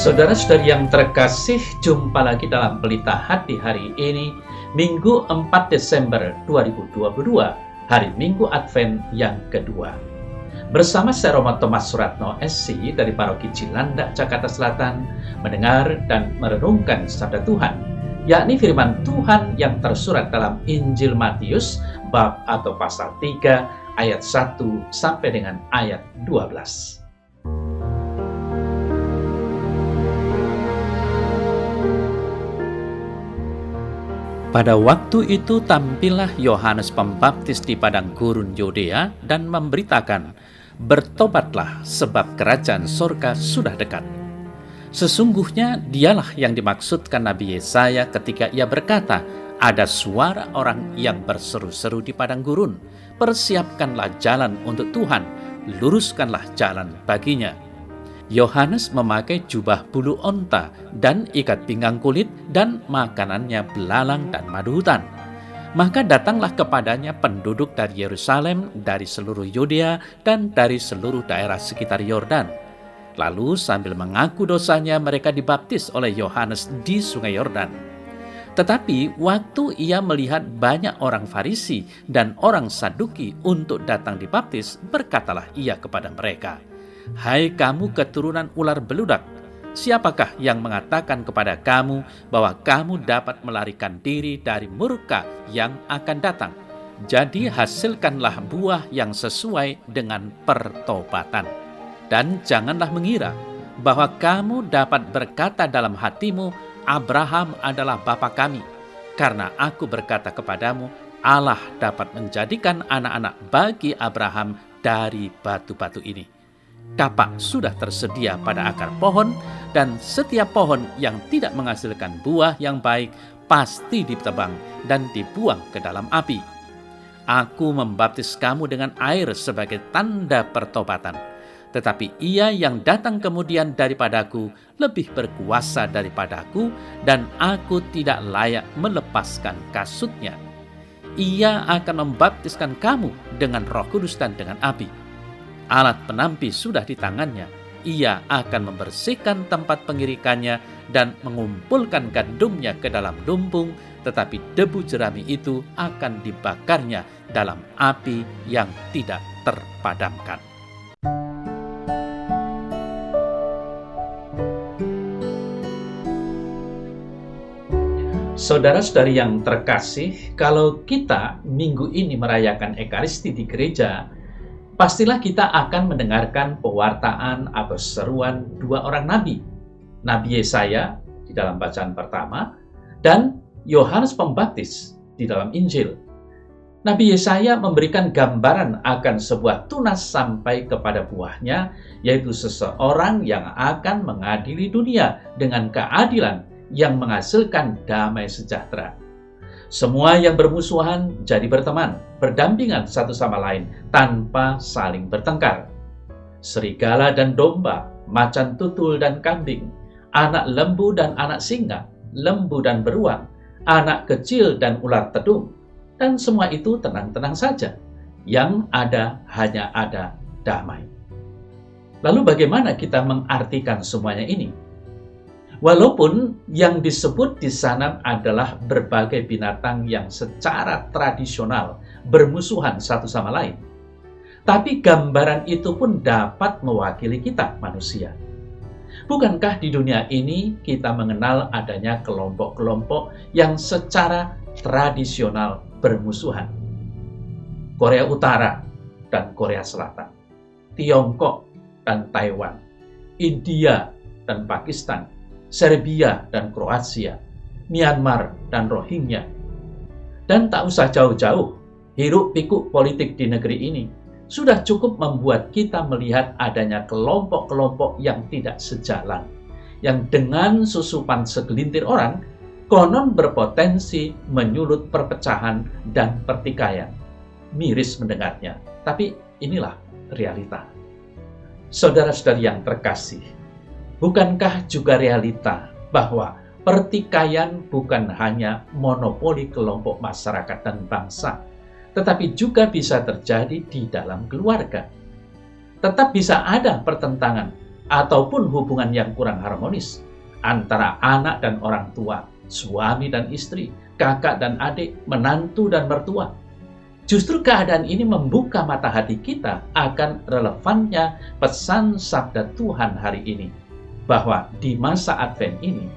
Saudara-saudari yang terkasih, jumpa lagi dalam Pelita Hati hari ini, Minggu 4 Desember 2022, hari Minggu Advent yang kedua. Bersama saya Romo Thomas Suratno SC dari Paroki Cilandak, Jakarta Selatan, mendengar dan merenungkan sabda Tuhan, yakni firman Tuhan yang tersurat dalam Injil Matius, bab atau pasal 3, ayat 1 sampai dengan ayat 12. Pada waktu itu tampillah Yohanes Pembaptis di padang gurun Yudea dan memberitakan, "Bertobatlah, sebab kerajaan sorga sudah dekat." Sesungguhnya dialah yang dimaksudkan Nabi Yesaya ketika ia berkata, "Ada suara orang yang berseru-seru di padang gurun, persiapkanlah jalan untuk Tuhan, luruskanlah jalan baginya." Yohanes memakai jubah bulu onta dan ikat pinggang kulit, dan makanannya belalang dan madu hutan. Maka datanglah kepadanya penduduk dari Yerusalem, dari seluruh Yudea, dan dari seluruh daerah sekitar Yordan. Lalu sambil mengaku dosanya, mereka dibaptis oleh Yohanes di sungai Yordan. Tetapi waktu ia melihat banyak orang Farisi dan orang Saduki untuk datang dibaptis, berkatalah ia kepada mereka, "Hai kamu keturunan ular beludak, siapakah yang mengatakan kepada kamu bahwa kamu dapat melarikan diri dari murka yang akan datang? Jadi hasilkanlah buah yang sesuai dengan pertobatan. Dan janganlah mengira bahwa kamu dapat berkata dalam hatimu, Abraham adalah bapa kami. Karena aku berkata kepadamu, Allah dapat menjadikan anak-anak bagi Abraham dari batu-batu ini. Kapak sudah tersedia pada akar pohon, dan setiap pohon yang tidak menghasilkan buah yang baik pasti ditebang dan dibuang ke dalam api. Aku membaptis kamu dengan air sebagai tanda pertobatan, tetapi ia yang datang kemudian daripadaku lebih berkuasa daripadaku, dan aku tidak layak melepaskan kasutnya. Ia akan membaptiskan kamu dengan Roh Kudus dan dengan api. Alat penampi sudah di tangannya. Ia akan membersihkan tempat pengirikannya dan mengumpulkan gandumnya ke dalam lumbung, tetapi debu jerami itu akan dibakarnya dalam api yang tidak terpadamkan." Saudara-saudari yang terkasih, kalau kita minggu ini merayakan Ekaristi di gereja, pastilah kita akan mendengarkan pewartaan atau seruan dua orang nabi. Nabi Yesaya di dalam bacaan pertama, dan Yohanes Pembaptis di dalam Injil. Nabi Yesaya memberikan gambaran akan sebuah tunas sampai kepada buahnya, yaitu seseorang yang akan mengadili dunia dengan keadilan yang menghasilkan damai sejahtera. Semua yang bermusuhan jadi berteman, berdampingan satu sama lain tanpa saling bertengkar. Serigala dan domba, macan tutul dan kambing, anak lembu dan anak singa, lembu dan beruang, anak kecil dan ular tedung, dan semua itu tenang-tenang saja. Yang ada hanya ada damai. Lalu bagaimana kita mengartikan semuanya ini? Walaupun yang disebut di sana adalah berbagai binatang yang secara tradisional bermusuhan satu sama lain, tapi gambaran itu pun dapat mewakili kita manusia. Bukankah di dunia ini kita mengenal adanya kelompok-kelompok yang secara tradisional bermusuhan? Korea Utara dan Korea Selatan, Tiongkok dan Taiwan, India dan Pakistan, Serbia dan Kroasia, Myanmar dan Rohingya. Dan tak usah jauh-jauh, hiruk-pikuk politik di negeri ini sudah cukup membuat kita melihat adanya kelompok-kelompok yang tidak sejalan, yang dengan susupan segelintir orang konon berpotensi menyulut perpecahan dan pertikaian. Miris mendengarnya, tapi inilah realita. Saudara-saudari yang terkasih, bukankah juga realita bahwa pertikaian bukan hanya monopoli kelompok masyarakat dan bangsa, tetapi juga bisa terjadi di dalam keluarga? Tetap bisa ada pertentangan ataupun hubungan yang kurang harmonis antara anak dan orang tua, suami dan istri, kakak dan adik, menantu dan mertua. Justru keadaan ini membuka mata hati kita akan relevannya pesan sabda Tuhan hari ini, bahwa di masa Advent ini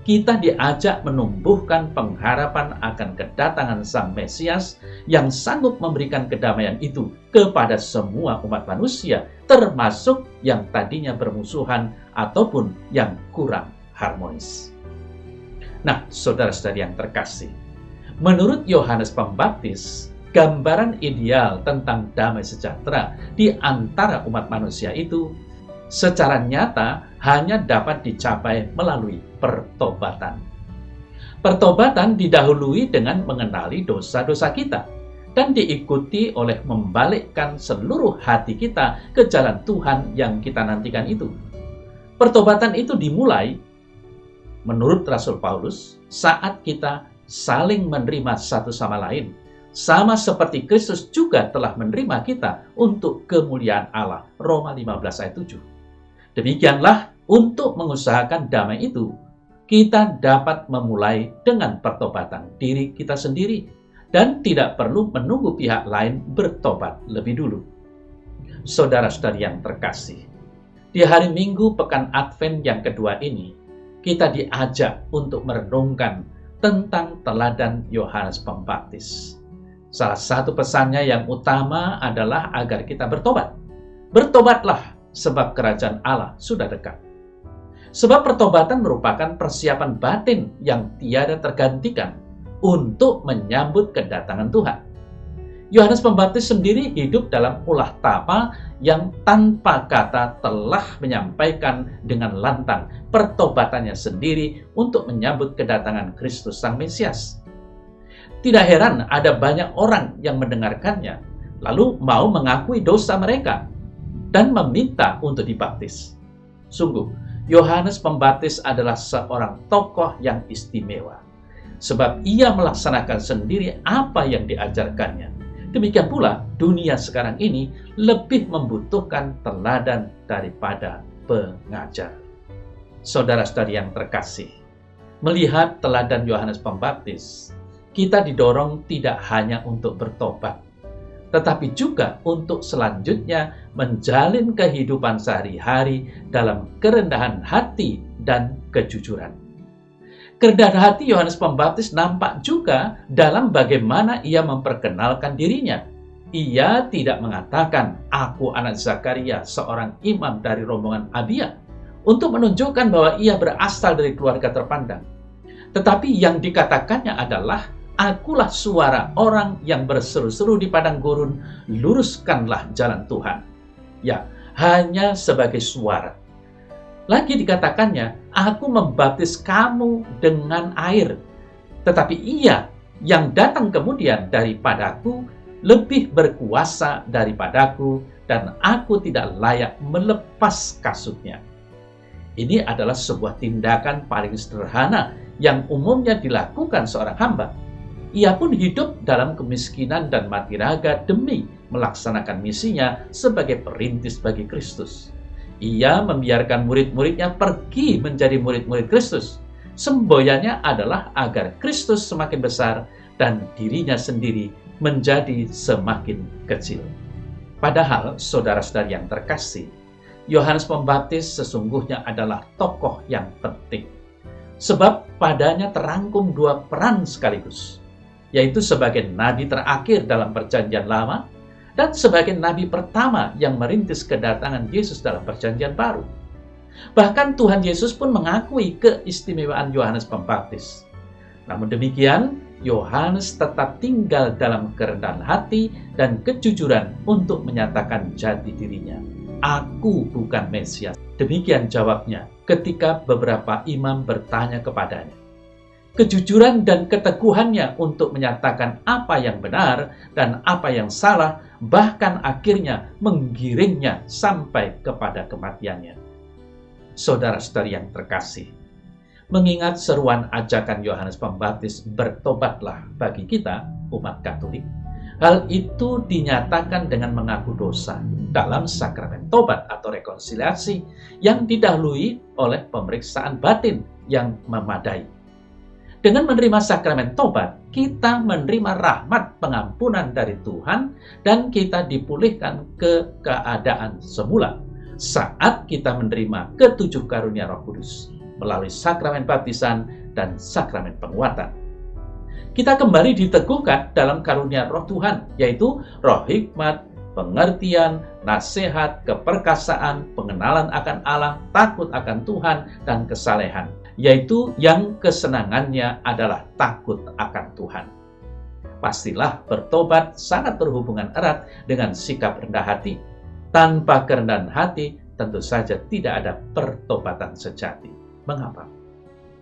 kita diajak menumbuhkan pengharapan akan kedatangan Sang Mesias yang sanggup memberikan kedamaian itu kepada semua umat manusia, termasuk yang tadinya bermusuhan ataupun yang kurang harmonis. Nah, saudara-saudari yang terkasih, menurut Yohanes Pembaptis, gambaran ideal tentang damai sejahtera di antara umat manusia itu secara nyata hanya dapat dicapai melalui pertobatan. Pertobatan didahului dengan mengenali dosa-dosa kita dan diikuti oleh membalikkan seluruh hati kita ke jalan Tuhan yang kita nantikan itu. Pertobatan itu dimulai, menurut Rasul Paulus, saat kita saling menerima satu sama lain, sama seperti Kristus juga telah menerima kita untuk kemuliaan Allah. Roma 15 ayat 7. Demikianlah, untuk mengusahakan damai itu, kita dapat memulai dengan pertobatan diri kita sendiri dan tidak perlu menunggu pihak lain bertobat lebih dulu. Saudara-saudari yang terkasih, di hari Minggu pekan Advent yang kedua ini, kita diajak untuk merenungkan tentang teladan Yohanes Pembaptis. Salah satu pesannya yang utama adalah agar kita bertobat. Bertobatlah, sebab kerajaan Allah sudah dekat. Sebab pertobatan merupakan persiapan batin yang tiada tergantikan untuk menyambut kedatangan Tuhan. Yohanes Pembaptis sendiri hidup dalam ulah tapa yang tanpa kata telah menyampaikan dengan lantang pertobatannya sendiri untuk menyambut kedatangan Kristus Sang Mesias. Tidak heran ada banyak orang yang mendengarkannya, lalu mau mengakui dosa mereka dan meminta untuk dibaptis. Sungguh, Yohanes Pembaptis adalah seorang tokoh yang istimewa, sebab ia melaksanakan sendiri apa yang diajarkannya. Demikian pula, dunia sekarang ini lebih membutuhkan teladan daripada pengajar. Saudara-saudari yang terkasih, melihat teladan Yohanes Pembaptis, kita didorong tidak hanya untuk bertobat, tetapi juga untuk selanjutnya menjalin kehidupan sehari-hari dalam kerendahan hati dan kejujuran. Kerendahan hati Yohanes Pembaptis nampak juga dalam bagaimana ia memperkenalkan dirinya. Ia tidak mengatakan, "Aku anak Zakaria, seorang imam dari rombongan Abia," untuk menunjukkan bahwa ia berasal dari keluarga terpandang. Tetapi yang dikatakannya adalah, "Akulah suara orang yang berseru-seru di padang gurun, luruskanlah jalan Tuhan." Ya, hanya sebagai suara. Lagi dikatakannya, "Aku membaptis kamu dengan air, tetapi ia yang datang kemudian daripadaku lebih berkuasa daripadaku, dan aku tidak layak melepas kasutnya." Ini adalah sebuah tindakan paling sederhana yang umumnya dilakukan seorang hamba. Ia pun hidup dalam kemiskinan dan mati raga demi melaksanakan misinya sebagai perintis bagi Kristus. Ia membiarkan murid-muridnya pergi menjadi murid-murid Kristus. Semboyannya adalah agar Kristus semakin besar dan dirinya sendiri menjadi semakin kecil. Padahal, saudara-saudari yang terkasih, Yohanes Pembaptis sesungguhnya adalah tokoh yang penting. Sebab padanya terangkum dua peran sekaligus, yaitu sebagai nabi terakhir dalam Perjanjian Lama dan sebagai nabi pertama yang merintis kedatangan Yesus dalam Perjanjian Baru. Bahkan Tuhan Yesus pun mengakui keistimewaan Yohanes Pembaptis. Namun demikian, Yohanes tetap tinggal dalam kerendahan hati dan kejujuran untuk menyatakan jati dirinya. "Aku bukan Mesias." Demikian jawabnya ketika beberapa imam bertanya kepadanya. Kejujuran dan keteguhannya untuk menyatakan apa yang benar dan apa yang salah, bahkan akhirnya menggiringnya sampai kepada kematiannya. Saudara-saudari yang terkasih, mengingat seruan ajakan Yohanes Pembaptis, "Bertobatlah," bagi kita, umat Katolik, Hal itu dinyatakan dengan mengaku dosa dalam sakramen tobat atau rekonsiliasi yang didahului oleh pemeriksaan batin yang memadai. Dengan menerima sakramen tobat, kita menerima rahmat pengampunan dari Tuhan dan kita dipulihkan ke keadaan semula saat kita menerima ketujuh karunia Roh Kudus melalui sakramen baptisan dan sakramen penguatan. Kita kembali diteguhkan dalam karunia Roh Tuhan, yaitu roh hikmat, pengertian, nasihat, keperkasaan, pengenalan akan Allah, takut akan Tuhan, dan kesalehan, yaitu yang kesenangannya adalah takut akan Tuhan. Pastilah bertobat sangat berhubungan erat dengan sikap rendah hati. Tanpa kerendahan hati, tentu saja tidak ada pertobatan sejati. Mengapa?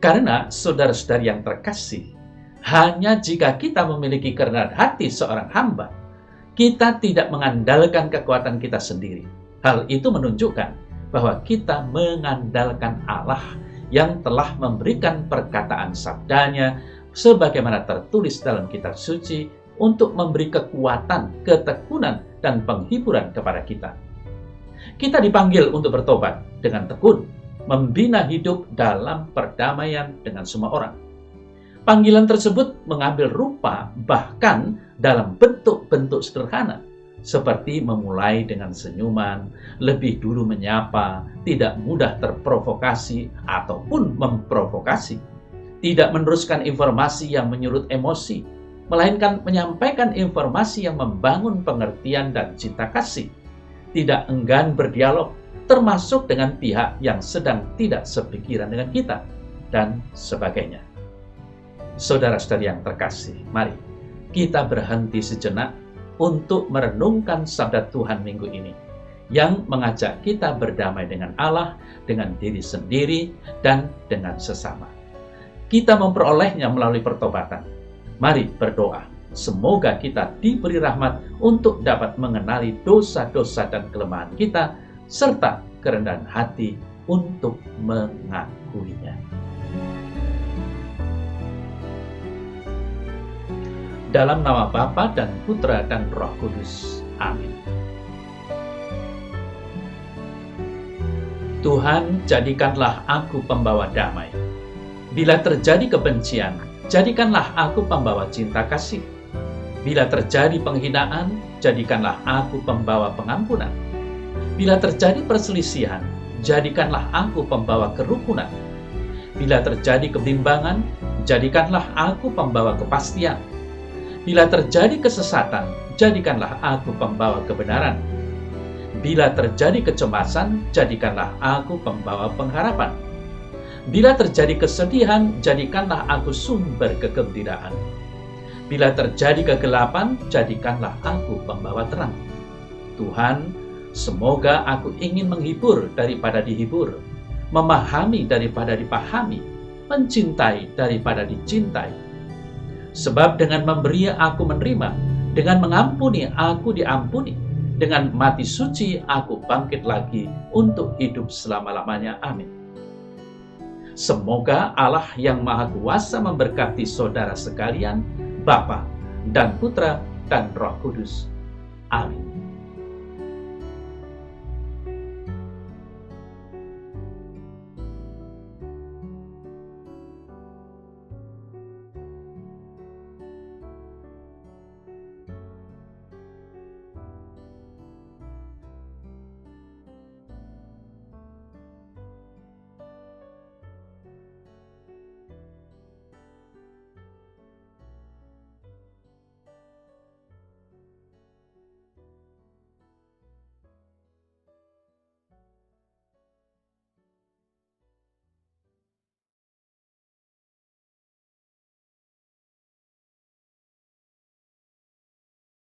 Karena saudara-saudari yang terkasih, hanya jika kita memiliki kerendahan hati seorang hamba, kita tidak mengandalkan kekuatan kita sendiri. Hal itu menunjukkan bahwa kita mengandalkan Allah yang telah memberikan perkataan sabdanya sebagaimana tertulis dalam kitab suci untuk memberi kekuatan, ketekunan, dan penghiburan kepada kita. Kita dipanggil untuk bertobat dengan tekun, membina hidup dalam perdamaian dengan semua orang. Panggilan tersebut mengambil rupa bahkan dalam bentuk-bentuk sederhana, seperti memulai dengan senyuman, lebih dulu menyapa, tidak mudah terprovokasi ataupun memprovokasi, tidak meneruskan informasi yang menyurut emosi, melainkan menyampaikan informasi yang membangun pengertian dan cinta kasih, tidak enggan berdialog, termasuk dengan pihak yang sedang tidak sepikiran dengan kita, dan sebagainya. Saudara-saudari yang terkasih, mari kita berhenti sejenak untuk merenungkan sabda Tuhan minggu ini yang mengajak kita berdamai dengan Allah, dengan diri sendiri, dan dengan sesama. Kita memperolehnya melalui pertobatan. Mari berdoa, semoga kita diberi rahmat untuk dapat mengenali dosa-dosa dan kelemahan kita, serta kerendahan hati untuk mengakuinya. Dalam nama Bapa dan Putra dan Roh Kudus. Amin. Tuhan, jadikanlah aku pembawa damai. Bila terjadi kebencian, jadikanlah aku pembawa cinta kasih. Bila terjadi penghinaan, jadikanlah aku pembawa pengampunan. Bila terjadi perselisihan, jadikanlah aku pembawa kerukunan. Bila terjadi kebimbangan, jadikanlah aku pembawa kepastian. Bila terjadi kesesatan, jadikanlah aku pembawa kebenaran. Bila terjadi kecemasan, jadikanlah aku pembawa pengharapan. Bila terjadi kesedihan, jadikanlah aku sumber kegembiraan. Bila terjadi kegelapan, jadikanlah aku pembawa terang. Tuhan, semoga aku ingin menghibur daripada dihibur, memahami daripada dipahami, mencintai daripada dicintai. Sebab dengan memberi aku menerima, dengan mengampuni aku diampuni, dengan mati suci aku bangkit lagi untuk hidup selama-lamanya. Amin. Semoga Allah yang Maha Kuasa memberkati saudara sekalian, Bapa dan Putra dan Roh Kudus. Amin.